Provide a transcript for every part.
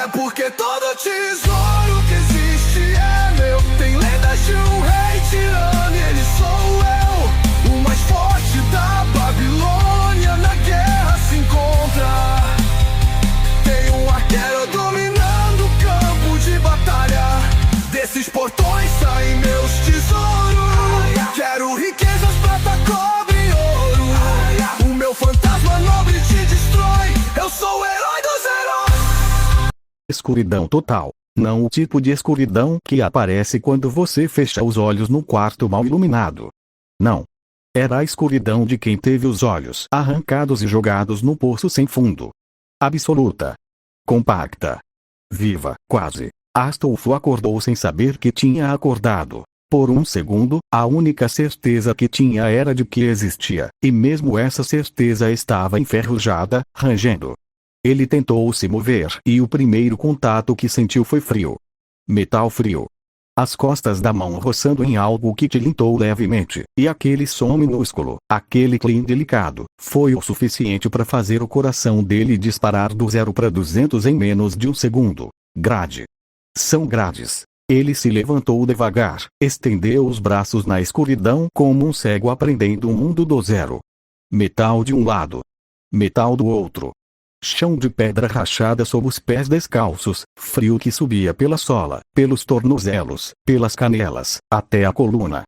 É porque todo tesouro que existe é meu. Tem lendas de um rei tirano e ele sou eu. O mais forte da Babilônia na guerra se encontra. Tem um arqueiro dominando o campo de batalha. Desses portões saem meus tesouros. Quero riquezas, prata, cobre e ouro. O meu fantasma nobre te destrói. Eu sou o herói dos heróis. Escuridão total. Não o tipo de escuridão que aparece quando você fecha os olhos num quarto mal iluminado. Não. Era a escuridão de quem teve os olhos arrancados e jogados no poço sem fundo. Absoluta. Compacta. Viva, quase. Astolfo acordou sem saber que tinha acordado. Por um segundo, a única certeza que tinha era de que existia, e mesmo essa certeza estava enferrujada, rangendo. Ele tentou se mover e o primeiro contato que sentiu foi frio. Metal frio. As costas da mão roçando em algo que tilintou levemente, e aquele som minúsculo, aquele clim delicado, foi o suficiente para fazer o coração dele disparar do 0 para 200 em menos de um segundo. Grade. São grades. Ele se levantou devagar, estendeu os braços na escuridão como um cego aprendendo o mundo do zero. Metal de um lado. Metal do outro. Chão de pedra rachada sob os pés descalços, frio que subia pela sola, pelos tornozelos, pelas canelas, até a coluna.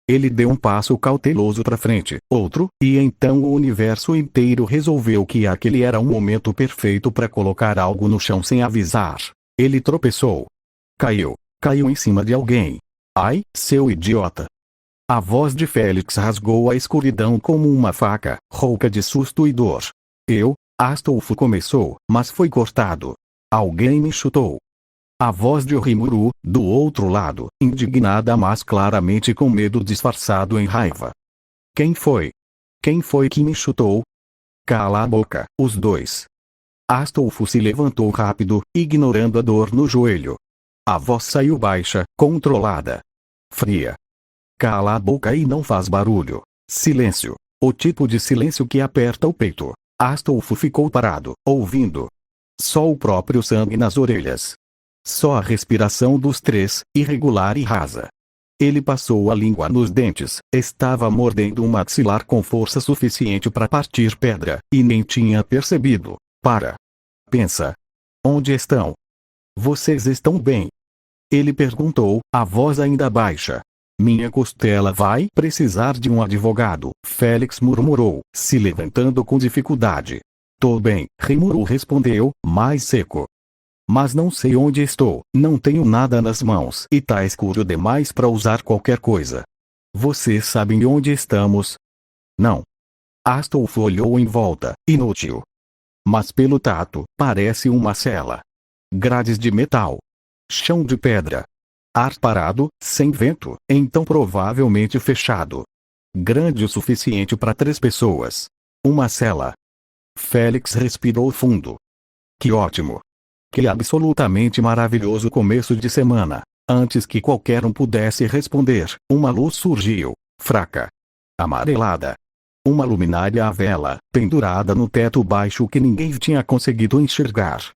Ele deu um passo cauteloso para frente, outro, e então o universo inteiro resolveu que aquele era um momento perfeito para colocar algo no chão sem avisar. Ele tropeçou. Caiu. Caiu em cima de alguém. Ai, seu idiota! A voz de Félix rasgou a escuridão como uma faca, rouca de susto e dor. Astolfo começou, mas foi cortado. Alguém me chutou. A voz de Rimuru, do outro lado, indignada mas claramente com medo disfarçado em raiva. Quem foi? Quem foi que me chutou? Cala a boca, os dois. Astolfo se levantou rápido, ignorando a dor no joelho. A voz saiu baixa, controlada. Fria. Cala a boca e não faz barulho. Silêncio. O tipo de silêncio que aperta o peito. Astolfo ficou parado, ouvindo. Só o próprio sangue nas orelhas. Só a respiração dos três, irregular e rasa. Ele passou a língua nos dentes, estava mordendo um maxilar com força suficiente para partir pedra, e nem tinha percebido. Para. Pensa. Onde estão? Vocês estão bem? Ele perguntou, a voz ainda baixa. Minha costela vai precisar de um advogado, Félix murmurou, se levantando com dificuldade. Tô bem, Rimuru respondeu, mais seco. Mas não sei onde estou, não tenho nada nas mãos e tá escuro demais para usar qualquer coisa. Vocês sabem onde estamos? Não. Astolfo olhou em volta, inútil. Mas pelo tato, parece uma cela. Grades de metal. Chão de pedra. Ar parado, sem vento, então provavelmente fechado. Grande o suficiente para 3 pessoas. Uma cela. Félix respirou fundo. Que ótimo. Que absolutamente maravilhoso começo de semana. Antes que qualquer um pudesse responder, uma luz surgiu, fraca. Amarelada. Uma luminária à vela, pendurada no teto baixo que ninguém tinha conseguido enxergar.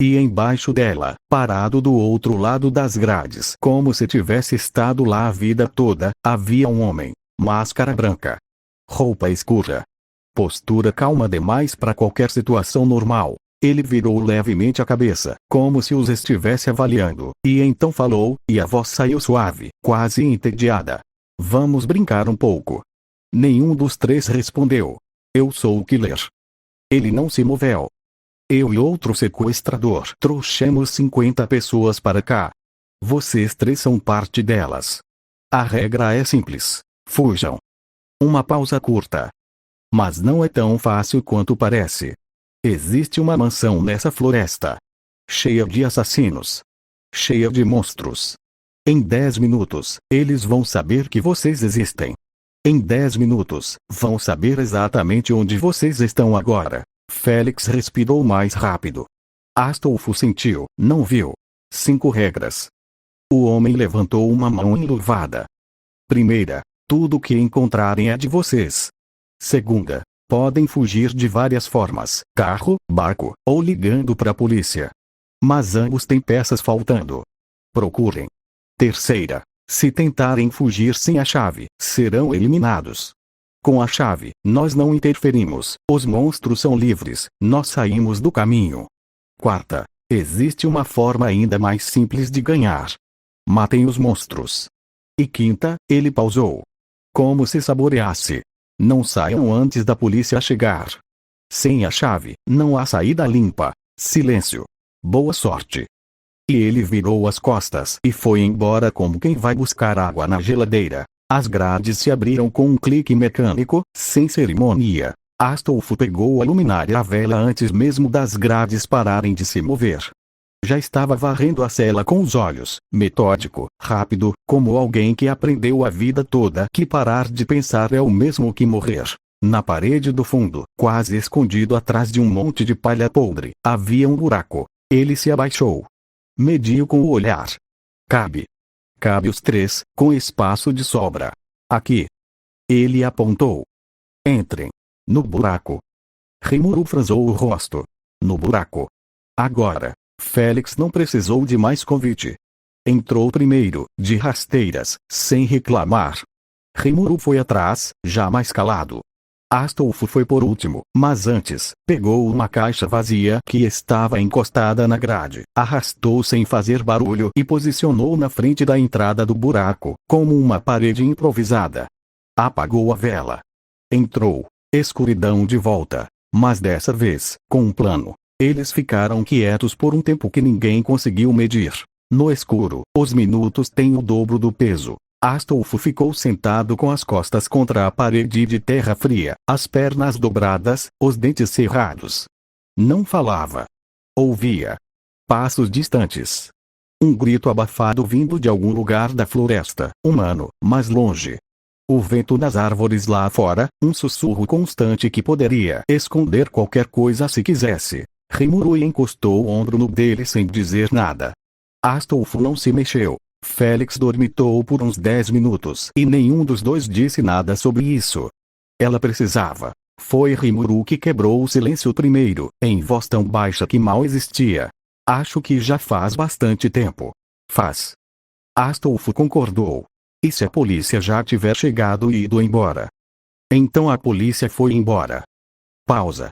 E embaixo dela, parado do outro lado das grades, como se tivesse estado lá a vida toda, havia um homem. Máscara branca. Roupa escura. Postura calma demais para qualquer situação normal. Ele virou levemente a cabeça, como se os estivesse avaliando, e então falou, e a voz saiu suave, quase entediada. Vamos brincar um pouco. Nenhum dos 3 respondeu. Eu sou o killer. Ele não se moveu. Eu e outro sequestrador trouxemos 50 pessoas para cá. Vocês 3 são parte delas. A regra é simples. Fujam. Uma pausa curta. Mas não é tão fácil quanto parece. Existe uma mansão nessa floresta. Cheia de assassinos. Cheia de monstros. Em 10 minutos, eles vão saber que vocês existem. Em 10 minutos, vão saber exatamente onde vocês estão agora. Félix respirou mais rápido. Astolfo sentiu, não viu. 5 regras. O homem levantou uma mão enluvada. Primeira, tudo que encontrarem é de vocês. Segunda, podem fugir de várias formas, carro, barco, ou ligando para a polícia. mas ambos têm peças faltando. Procurem. Terceira. Se tentarem fugir sem a chave, serão eliminados. Com a chave, nós não interferimos, os monstros são livres, nós saímos do caminho. Quarta. Existe uma forma ainda mais simples de ganhar. Matem os monstros. E quinta, ele pausou. Como se saboreasse. Não saiam antes da polícia chegar. Sem a chave, não há saída limpa. Silêncio. Boa sorte. E ele virou as costas e foi embora como quem vai buscar água na geladeira. As grades se abriram com um clique mecânico, sem cerimônia. Astolfo pegou a luminária e a vela antes mesmo das grades pararem de se mover. Já estava varrendo a cela com os olhos, metódico, rápido, como alguém que aprendeu a vida toda que parar de pensar é o mesmo que morrer. Na parede do fundo, quase escondido atrás de um monte de palha podre, havia um buraco. Ele se abaixou. Mediu com o olhar. Cabe os três, com espaço de sobra. Aqui. Ele apontou. Entrem. No buraco. Rimuru franzou o rosto. No buraco. Agora. Félix não precisou de mais convite. Entrou primeiro, de rasteiras, sem reclamar. Rimuru foi atrás, já mais calado. Astolfo foi por último, mas antes, pegou uma caixa vazia que estava encostada na grade, arrastou sem fazer barulho e posicionou na frente da entrada do buraco, como uma parede improvisada. Apagou a vela. Entrou. Escuridão de volta. Mas dessa vez, com um plano. Eles ficaram quietos por um tempo que ninguém conseguiu medir. No escuro, os minutos têm o dobro do peso. Astolfo ficou sentado com as costas contra a parede de terra fria, as pernas dobradas, os dentes cerrados. Não falava. Ouvia. Passos distantes. Um grito abafado vindo de algum lugar da floresta, humano, mais longe. O vento nas árvores lá fora, um sussurro constante que poderia esconder qualquer coisa se quisesse. Rimuru encostou o ombro no dele sem dizer nada. Astolfo não se mexeu. Félix dormitou por uns 10 minutos e nenhum dos dois disse nada sobre isso. Ela precisava. Foi Rimuru que quebrou o silêncio primeiro, em voz tão baixa que mal existia. Acho que já faz bastante tempo. Faz. Astolfo concordou. E se a polícia já tiver chegado e ido embora? Então a polícia foi embora. Pausa.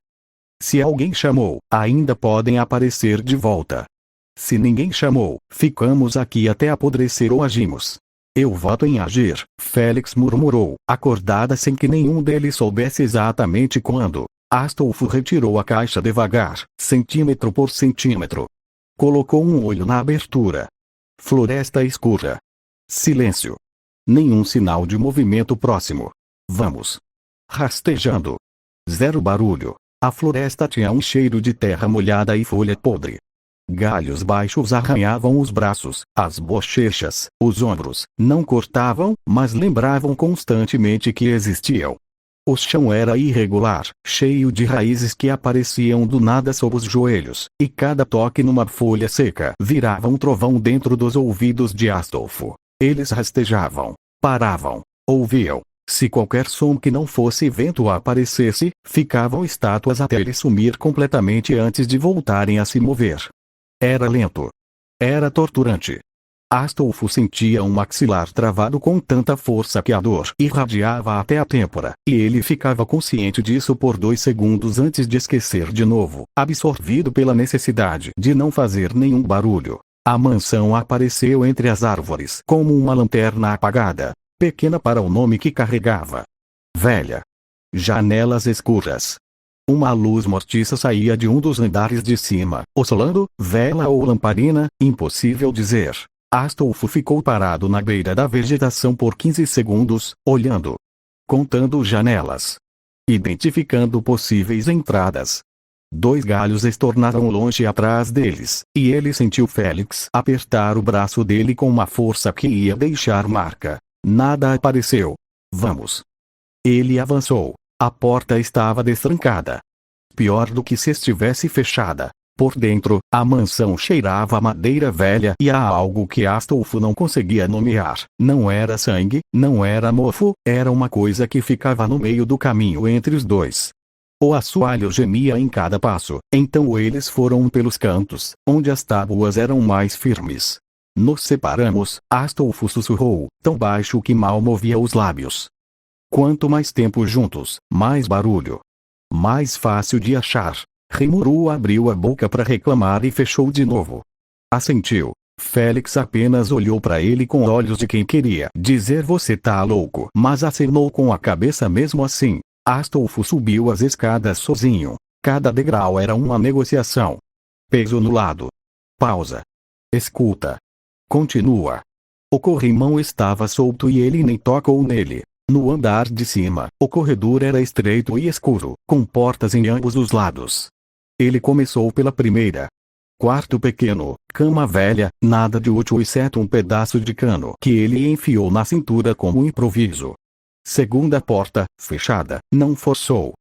Se alguém chamou, ainda podem aparecer de volta. Se ninguém chamou, ficamos aqui até apodrecer ou agimos. Eu voto em agir, Félix murmurou, acordada sem que nenhum deles soubesse exatamente quando. Astolfo retirou a caixa devagar, centímetro por centímetro. Colocou um olho na abertura. Floresta escura. Silêncio. Nenhum sinal de movimento próximo. Vamos. Rastejando. Zero barulho. A floresta tinha um cheiro de terra molhada e folha podre. Galhos baixos arranhavam os braços, as bochechas, os ombros, não cortavam, mas lembravam constantemente que existiam. O chão era irregular, cheio de raízes que apareciam do nada sob os joelhos, e cada toque numa folha seca virava um trovão dentro dos ouvidos de Astolfo. Eles rastejavam, paravam, ouviam. Se qualquer som que não fosse vento aparecesse, ficavam estátuas até ele sumir completamente antes de voltarem a se mover. Era lento. Era torturante. Astolfo sentia um maxilar travado com tanta força que a dor irradiava até a têmpora, e ele ficava consciente disso por 2 segundos antes de esquecer de novo, absorvido pela necessidade de não fazer nenhum barulho. A mansão apareceu entre as árvores como uma lanterna apagada. Pequena para o nome que carregava. Velha. Janelas escuras. Uma luz mortiça saía de um dos andares de cima, oscilando, vela ou lamparina, impossível dizer. Astolfo ficou parado na beira da vegetação por 15 segundos, olhando. Contando janelas. Identificando possíveis entradas. 2 galhos estornaram longe atrás deles, e ele sentiu Félix apertar o braço dele com uma força que ia deixar marca. Nada apareceu. Vamos. Ele avançou. A porta estava destrancada. Pior do que se estivesse fechada. Por dentro, a mansão cheirava a madeira velha e a algo que Astolfo não conseguia nomear. Não era sangue, não era mofo, era uma coisa que ficava no meio do caminho entre os dois. O assoalho gemia em cada passo, então eles foram pelos cantos, onde as tábuas eram mais firmes. Nos separamos, Astolfo sussurrou, tão baixo que mal movia os lábios. Quanto mais tempo juntos, mais barulho. Mais fácil de achar. Rimuru abriu a boca para reclamar e fechou de novo. Assentiu. Félix apenas olhou para ele com olhos de quem queria dizer você tá louco, mas acenou com a cabeça mesmo assim. Astolfo subiu as escadas sozinho. Cada degrau era uma negociação. Peso no lado. Pausa. Escuta. Continua. O corrimão estava solto e ele nem tocou nele. No andar de cima, o corredor era estreito e escuro, com portas em ambos os lados. Ele começou pela primeira. Quarto pequeno, cama velha, nada de útil exceto um pedaço de cano que ele enfiou na cintura como improviso. Segunda porta, fechada, não forçou.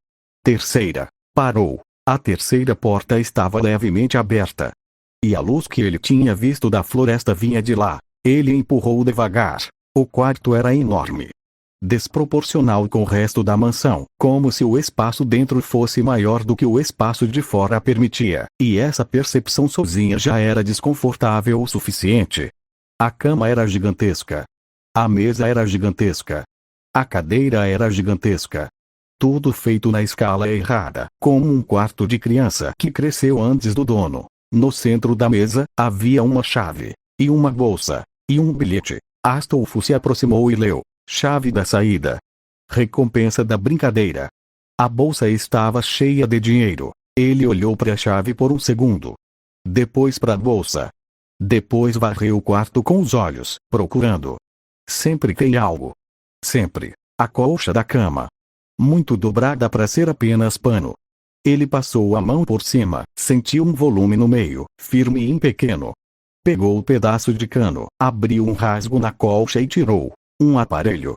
Terceira, parou. A terceira porta estava levemente aberta. E a luz que ele tinha visto da floresta vinha de lá. Ele empurrou devagar. O quarto era enorme. Desproporcional com o resto da mansão, como se o espaço dentro fosse maior do que o espaço de fora permitia, e essa percepção sozinha já era desconfortável o suficiente. A cama era gigantesca. A mesa era gigantesca. A cadeira era gigantesca. Tudo feito na escala errada, como um quarto de criança que cresceu antes do dono. No centro da mesa, havia uma chave, e uma bolsa, e um bilhete. Astolfo se aproximou e leu. Chave da saída. Recompensa da brincadeira. A bolsa estava cheia de dinheiro. Ele olhou para a chave por um segundo. Depois para a bolsa. Depois varreu o quarto com os olhos, procurando. Sempre tem algo. Sempre. A colcha da cama. Muito dobrada para ser apenas pano. Ele passou a mão por cima, sentiu um volume no meio, firme e pequeno. Pegou o pedaço de cano, abriu um rasgo na colcha e tirou. Um aparelho.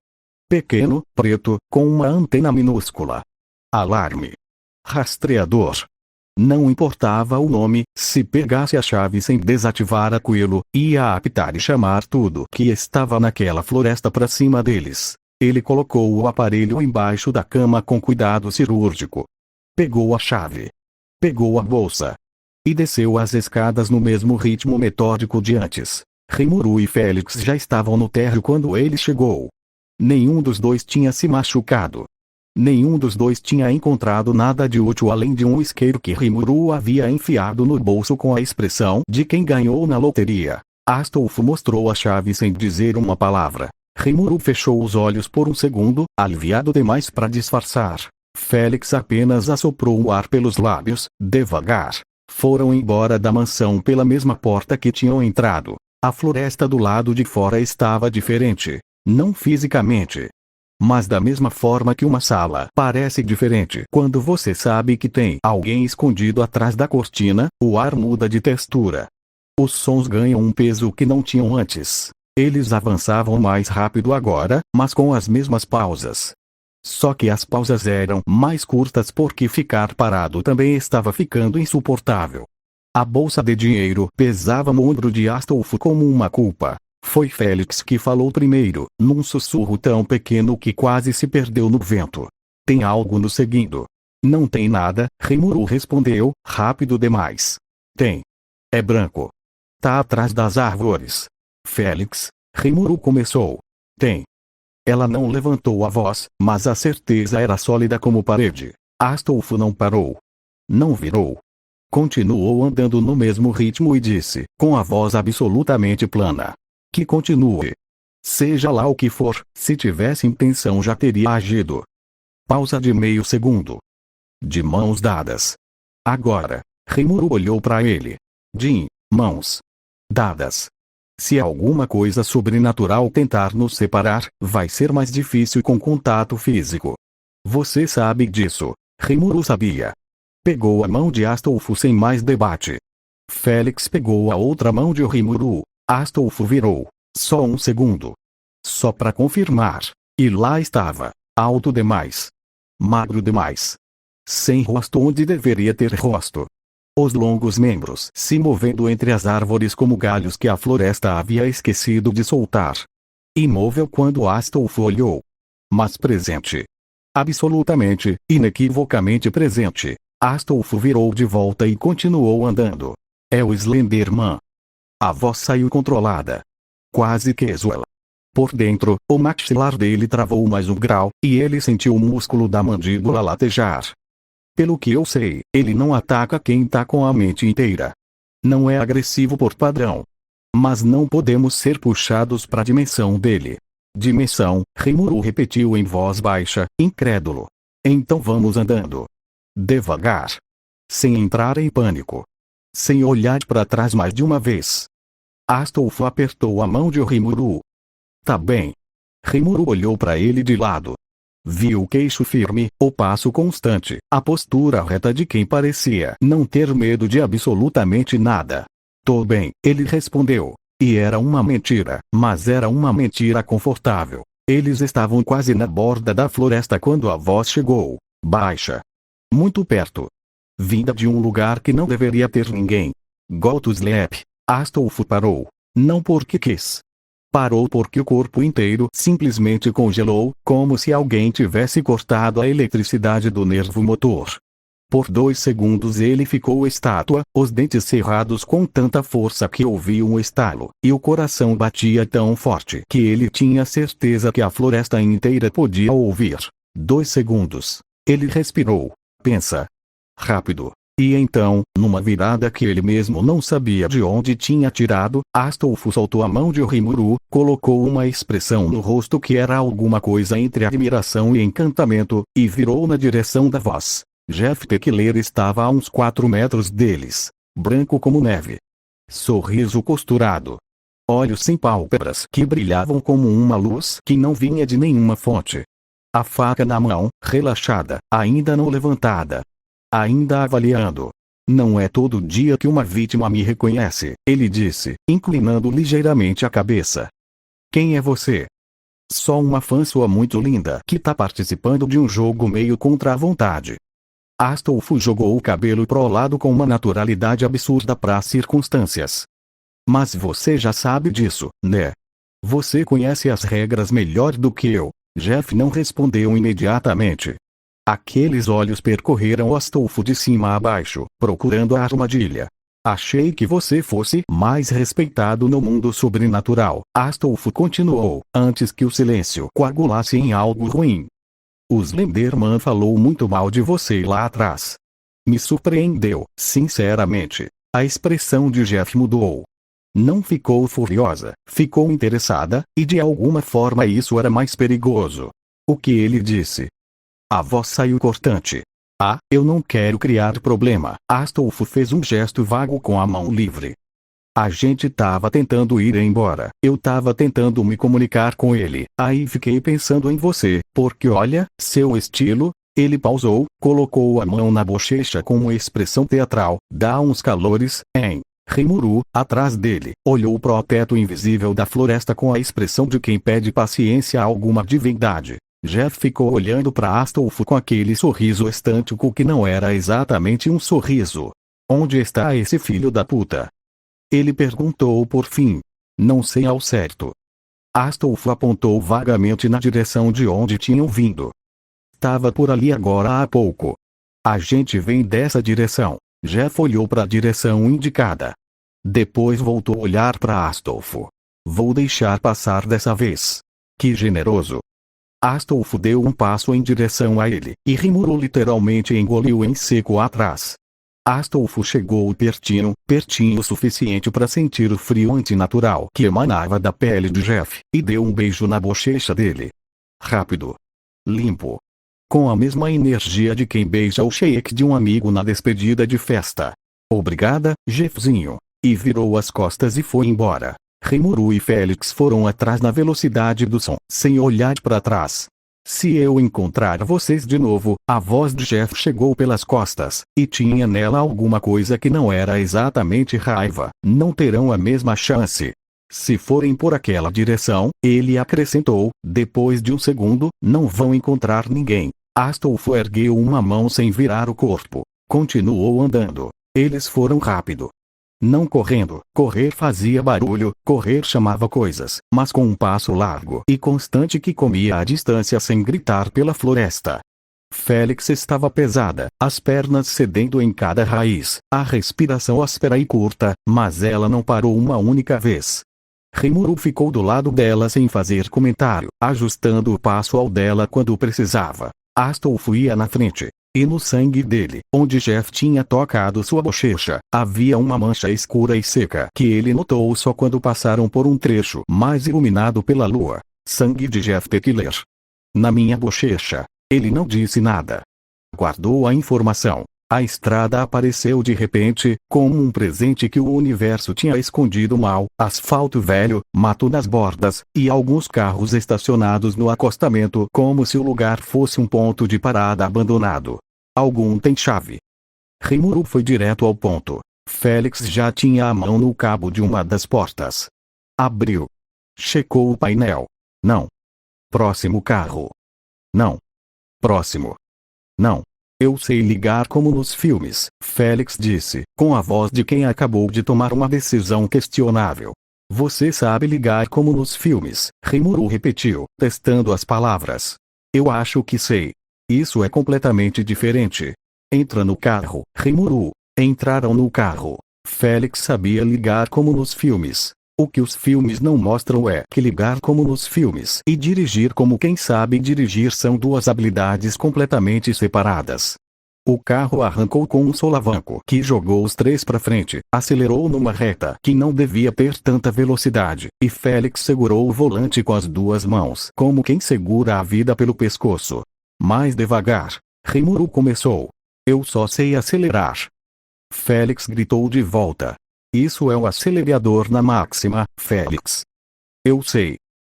Pequeno, preto, com uma antena minúscula. Alarme. Rastreador. Não importava o nome, se pegasse a chave sem desativar aquilo, ia apitar e chamar tudo que estava naquela floresta para cima deles. Ele colocou o aparelho embaixo da cama com cuidado cirúrgico. Pegou a chave. Pegou a bolsa. E desceu as escadas no mesmo ritmo metódico de antes. Rimuru e Félix já estavam no térreo quando ele chegou. Nenhum dos dois tinha se machucado. Nenhum dos dois tinha encontrado nada de útil além de um isqueiro que Rimuru havia enfiado no bolso com a expressão de quem ganhou na loteria. Astolfo mostrou a chave sem dizer uma palavra. Rimuru fechou os olhos por um segundo, aliviado demais para disfarçar. Félix apenas assoprou o ar pelos lábios, devagar. Foram embora da mansão pela mesma porta que tinham entrado. A floresta do lado de fora estava diferente. Não fisicamente. Mas da mesma forma que uma sala parece diferente quando você sabe que tem alguém escondido atrás da cortina, o ar muda de textura. Os sons ganham um peso que não tinham antes. Eles avançavam mais rápido agora, mas com as mesmas pausas. Só que as pausas eram mais curtas porque ficar parado também estava ficando insuportável. A bolsa de dinheiro pesava no ombro de Astolfo como uma culpa. Foi Félix que falou primeiro, num sussurro tão pequeno que quase se perdeu no vento. Tem algo nos seguindo. Não tem nada, Rimuru respondeu, rápido demais. Tem. É branco. Tá atrás das árvores. Félix, Rimuru começou. Tem. Ela não levantou a voz, mas a certeza era sólida como parede. Astolfo não parou. Não virou. Continuou andando no mesmo ritmo e disse, com a voz absolutamente plana. Que continue. Seja lá o que for, se tivesse intenção já teria agido. Pausa de meio segundo. De mãos dadas. Agora, Rimuru olhou para ele. De mãos dadas. Se alguma coisa sobrenatural tentar nos separar, vai ser mais difícil com contato físico. Você sabe disso. Rimuru sabia. Pegou a mão de Astolfo sem mais debate. Félix pegou a outra mão de Rimuru. Astolfo virou. Só um segundo. Só para confirmar. E lá estava. Alto demais. Magro demais. Sem rosto onde deveria ter rosto. Os longos membros se movendo entre as árvores como galhos que a floresta havia esquecido de soltar. Imóvel quando Astolfo olhou. Mas presente. Absolutamente, inequivocamente presente. Astolfo virou de volta e continuou andando. É o Slenderman. A voz saiu controlada. Quase casual. Por dentro, o maxilar dele travou mais um grau, e ele sentiu o músculo da mandíbula latejar. Pelo que eu sei, ele não ataca quem tá com a mente inteira. Não é agressivo por padrão. Mas não podemos ser puxados para a dimensão dele. Dimensão, Rimuru repetiu em voz baixa, incrédulo. Então vamos andando. Devagar. Sem entrar em pânico. Sem olhar para trás mais de uma vez. Astolfo apertou a mão de Rimuru. Tá bem. Rimuru olhou para ele de lado. Viu o queixo firme, o passo constante, a postura reta de quem parecia não ter medo de absolutamente nada. Tô bem, ele respondeu. E era uma mentira, mas era uma mentira confortável. Eles estavam quase na borda da floresta quando a voz chegou, baixa. Muito perto. Vinda de um lugar que não deveria ter ninguém. Gottlieb. Astolfo parou. Não porque quis. Parou porque o corpo inteiro simplesmente congelou, como se alguém tivesse cortado a eletricidade do nervo motor. Por 2 segundos ele ficou estátua, os dentes cerrados com tanta força que ouviu um estalo, e o coração batia tão forte que ele tinha certeza que a floresta inteira podia ouvir. 2 segundos. Ele respirou. Pensa. Rápido. E então, numa virada que ele mesmo não sabia de onde tinha tirado, Astolfo soltou a mão de Rimuru, colocou uma expressão no rosto que era alguma coisa entre admiração e encantamento, e virou na direção da voz. Jeff Tequiller estava a uns 4 metros deles, branco como neve. Sorriso costurado. Olhos sem pálpebras que brilhavam como uma luz que não vinha de nenhuma fonte. A faca na mão, relaxada, ainda não levantada. Ainda avaliando. Não é todo dia que uma vítima me reconhece, ele disse, inclinando ligeiramente a cabeça. Quem é você? Só uma fã sua muito linda que tá participando de um jogo meio contra a vontade. Astolfo jogou o cabelo pro lado com uma naturalidade absurda para as circunstâncias. Mas você já sabe disso, né? Você conhece as regras melhor do que eu. Jeff não respondeu imediatamente. Aqueles olhos percorreram Astolfo de cima a baixo, procurando a armadilha. Achei que você fosse mais respeitado no mundo sobrenatural. Astolfo continuou, antes que o silêncio coagulasse em algo ruim. O Slenderman falou muito mal de você lá atrás. Me surpreendeu, sinceramente. A expressão de Jeff mudou. Não ficou furiosa, ficou interessada, e de alguma forma isso era mais perigoso. O que ele disse? A voz saiu cortante. Ah, eu não quero criar problema. Astolfo fez um gesto vago com a mão livre. A gente tava tentando ir embora. Eu tava tentando me comunicar com ele. Aí fiquei pensando em você, porque olha, seu estilo. Ele pausou, colocou a mão na bochecha com uma expressão teatral. Dá uns calores, hein? Rimuru, atrás dele, olhou pro teto invisível da floresta com a expressão de quem pede paciência a alguma divindade. Jeff ficou olhando para Astolfo com aquele sorriso estântico que não era exatamente um sorriso. Onde está esse filho da puta? Ele perguntou por fim. Não sei ao certo. Astolfo apontou vagamente na direção de onde tinham vindo. Tava por ali agora há pouco. A gente vem dessa direção. Jeff olhou para a direção indicada. Depois voltou a olhar para Astolfo. Vou deixar passar dessa vez. Que generoso. Astolfo deu um passo em direção a ele, e Rimuru literalmente engoliu em seco atrás. Astolfo chegou pertinho o suficiente para sentir o frio antinatural que emanava da pele de Jeff, e deu um beijo na bochecha dele. Rápido. Limpo. Com a mesma energia de quem beija o shake de um amigo na despedida de festa. Obrigada, Jeffzinho. E virou as costas e foi embora. Rimuru e Félix foram atrás na velocidade do som, sem olhar para trás. Se eu encontrar vocês de novo, a voz de Jeff chegou pelas costas, e tinha nela alguma coisa que não era exatamente raiva. Não terão a mesma chance. Se forem por aquela direção, ele acrescentou, depois de um segundo, não vão encontrar ninguém. Astolfo ergueu uma mão sem virar o corpo. Continuou andando. Eles foram rápido. Não correndo. Correr fazia barulho, correr chamava coisas, mas com um passo largo e constante que comia a distância sem gritar pela floresta. Félix estava pesada, as pernas cedendo em cada raiz, a respiração áspera e curta, mas ela não parou uma única vez. Rimuru ficou do lado dela sem fazer comentário, ajustando o passo ao dela quando precisava. Astolfo ia na frente. E no sangue dele, onde Jeff tinha tocado sua bochecha, havia uma mancha escura e seca que ele notou só quando passaram por um trecho mais iluminado pela lua. Sangue de Jeff Teckler. Na minha bochecha. Ele não disse nada. Guardou a informação. A estrada apareceu de repente, como um presente que o universo tinha escondido mal, asfalto velho, mato nas bordas, e alguns carros estacionados no acostamento como se o lugar fosse um ponto de parada abandonado. Algum tem chave. Rimuru foi direto ao ponto. Félix já tinha a mão no cabo de uma das portas. Abriu. Checou o painel. Não. Próximo carro. Não. Próximo. Não. Eu sei ligar como nos filmes, Félix disse, com a voz de quem acabou de tomar uma decisão questionável. Você sabe ligar como nos filmes, Rimuru repetiu, testando as palavras. Eu acho que sei. Isso é completamente diferente. Entra no carro, Rimuru. Entraram no carro. Félix sabia ligar como nos filmes. O que os filmes não mostram é que ligar como nos filmes e dirigir como quem sabe dirigir são duas habilidades completamente separadas. O carro arrancou com um solavanco que jogou os três para frente, acelerou numa reta que não devia ter tanta velocidade, e Félix segurou o volante com as duas mãos como quem segura a vida pelo pescoço. Mais devagar. Rimuru começou. Eu só sei acelerar. Félix gritou de volta. Isso é o acelerador na máxima, Félix. Eu sei.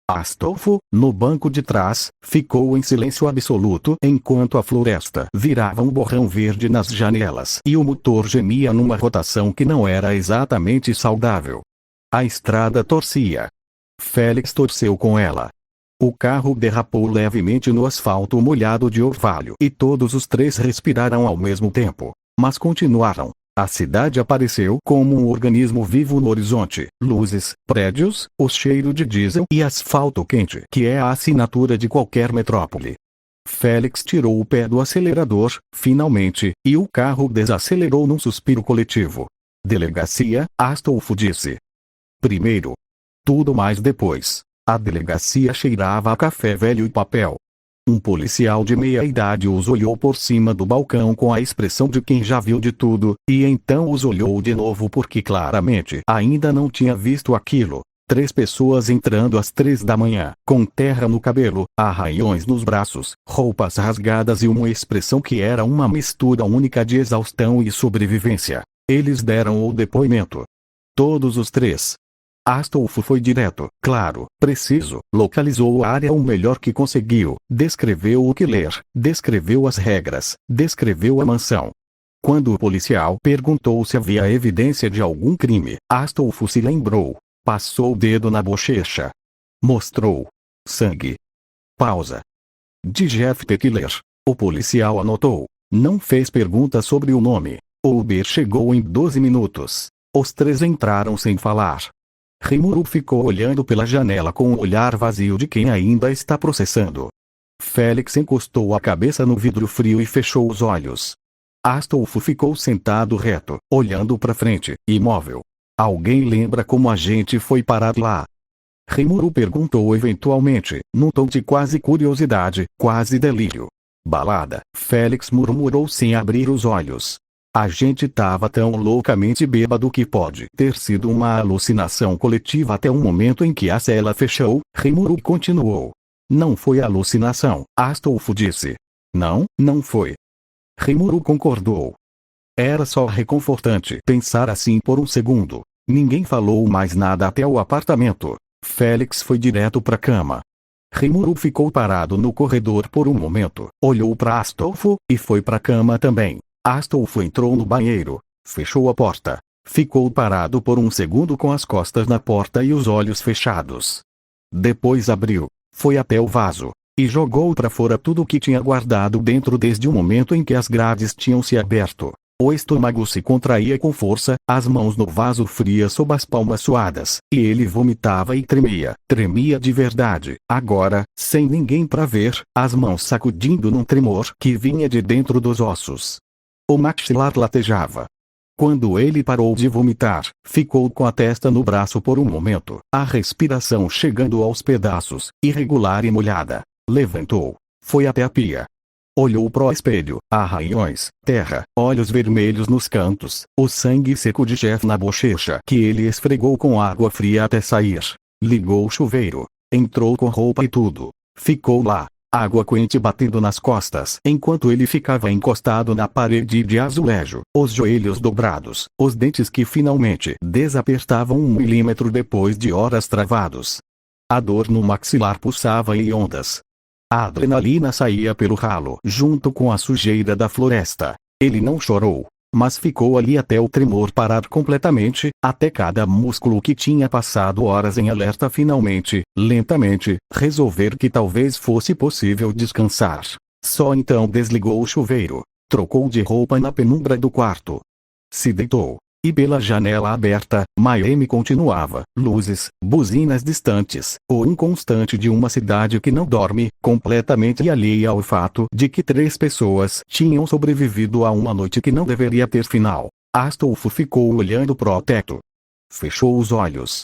Astolfo, no banco de trás, ficou em silêncio absoluto enquanto a floresta virava um borrão verde nas janelas e o motor gemia numa rotação que não era exatamente saudável. A estrada torcia. Félix torceu com ela. O carro derrapou levemente no asfalto molhado de orvalho e todos os três respiraram ao mesmo tempo, mas continuaram. A cidade apareceu como um organismo vivo no horizonte. Luzes, prédios, o cheiro de diesel e asfalto quente, que é a assinatura de qualquer metrópole. Félix tirou o pé do acelerador, finalmente, e o carro desacelerou num suspiro coletivo. Delegacia, Astolfo disse. Primeiro. Tudo mais depois. A delegacia cheirava a café velho e papel. Um policial de meia-idade os olhou por cima do balcão com a expressão de quem já viu de tudo, e então os olhou de novo porque claramente ainda não tinha visto aquilo. 3 pessoas entrando às 3 da manhã, com terra no cabelo, arranhões nos braços, roupas rasgadas e uma expressão que era uma mistura única de exaustão e sobrevivência. Eles deram o depoimento. Todos os 3. Astolfo foi direto, claro, preciso, localizou a área o melhor que conseguiu, descreveu o que ler, descreveu as regras, descreveu a mansão. Quando o policial perguntou se havia evidência de algum crime, Astolfo se lembrou. Passou o dedo na bochecha. Mostrou. Sangue. Pausa. De Jeff Teckler. O policial anotou. Não fez perguntas sobre o nome. O Uber chegou em 12 minutos. Os 3 entraram sem falar. Rimuru ficou olhando pela janela com um olhar vazio de quem ainda está processando. Félix encostou a cabeça no vidro frio e fechou os olhos. Astolfo ficou sentado reto, olhando para frente, imóvel. Alguém lembra como a gente foi parar lá? Rimuru perguntou eventualmente, num tom de quase curiosidade, quase delírio. Balada, Félix murmurou sem abrir os olhos. A gente tava tão loucamente bêbado que pode ter sido uma alucinação coletiva até o momento em que a cela fechou, Rimuru continuou. Não foi alucinação, Astolfo disse. Não, não foi. Rimuru concordou. Era só reconfortante pensar assim por um segundo. Ninguém falou mais nada até o apartamento. Félix foi direto para a cama. Rimuru ficou parado no corredor por um momento, olhou para Astolfo, e foi para a cama também. Astolfo entrou no banheiro, fechou a porta. Ficou parado por um segundo com as costas na porta e os olhos fechados. Depois abriu, foi até o vaso, e jogou para fora tudo o que tinha guardado dentro desde o momento em que as grades tinham se aberto. O estômago se contraía com força, as mãos no vaso frias sob as palmas suadas, e ele vomitava e tremia. Tremia de verdade. Agora, sem ninguém para ver, as mãos sacudindo num tremor que vinha de dentro dos ossos. O maxilar latejava. Quando ele parou de vomitar, ficou com a testa no braço por um momento, a respiração chegando aos pedaços, irregular e molhada. Levantou. Foi até a pia. Olhou pro espelho, arranhões, terra, olhos vermelhos nos cantos, o sangue seco de Jeff na bochecha que ele esfregou com água fria até sair. Ligou o chuveiro. Entrou com roupa e tudo. Ficou lá, água quente batendo nas costas enquanto ele ficava encostado na parede de azulejo, os joelhos dobrados, os dentes que finalmente desapertavam 1 milímetro depois de horas travados. A dor no maxilar pulsava em ondas. A adrenalina saía pelo ralo junto com a sujeira da floresta. Ele não chorou, mas ficou ali até o tremor parar completamente, até cada músculo que tinha passado horas em alerta finalmente, lentamente, resolver que talvez fosse possível descansar. Só então desligou o chuveiro, trocou de roupa na penumbra do quarto. Se deitou. E pela janela aberta, Miami continuava. Luzes, buzinas distantes, o inconstante de uma cidade que não dorme, completamente alheia ao fato de que 3 pessoas tinham sobrevivido a uma noite que não deveria ter final. Astolfo ficou olhando pro teto. Fechou os olhos.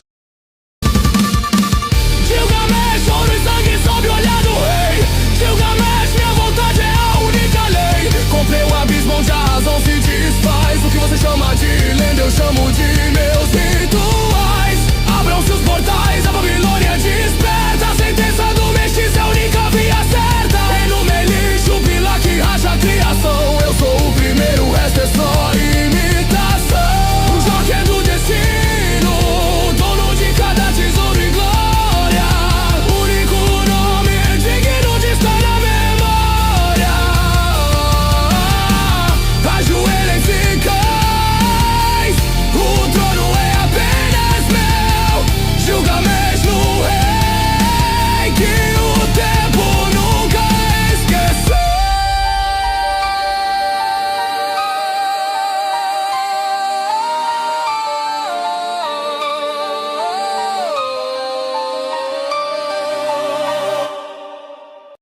Gilgamesh, ouro e sangue sob o olhar do rei. Gilgamesh, minha vontade é a única lei. Comprei o abismo onde a razão se desfaz. O que você chama de lenda eu chamo de meus